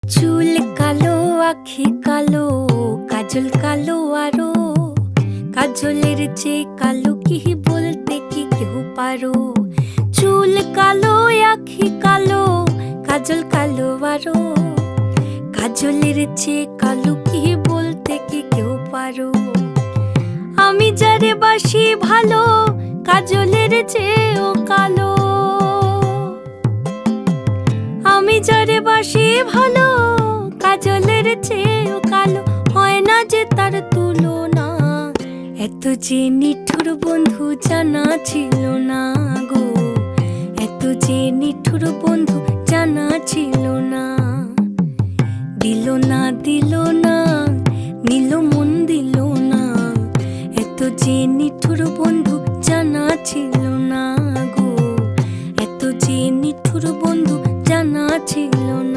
চুল কালো, আখি কালো, কাজল কালো আরো। কাজলের চেয়ে কালো কি বলতে কি কেউ পারো? চুল কালো, আখি কালো, কাজল কালো আরো। কাজলের চেয়ে কালো কি বলতে কি কেউ পারো? আমি যারে বাসি ভালো, কাজলের চেয়েও কালো। আমি যারে বাসি ভালো, কাজলের চেয়েও কালো। হয় না যে তার তুলনা, এত যে নিঠুর বন্ধু জানা ছিল না গো। এত যে নিঠুর বন্ধু জানা ছিল না। দিল না দিল না, নিল মন দিল না। এত যে নিঠুর বন্ধু জানা ছিল না গো। এত যে নিঠুর বন্ধু জানা ছিল না।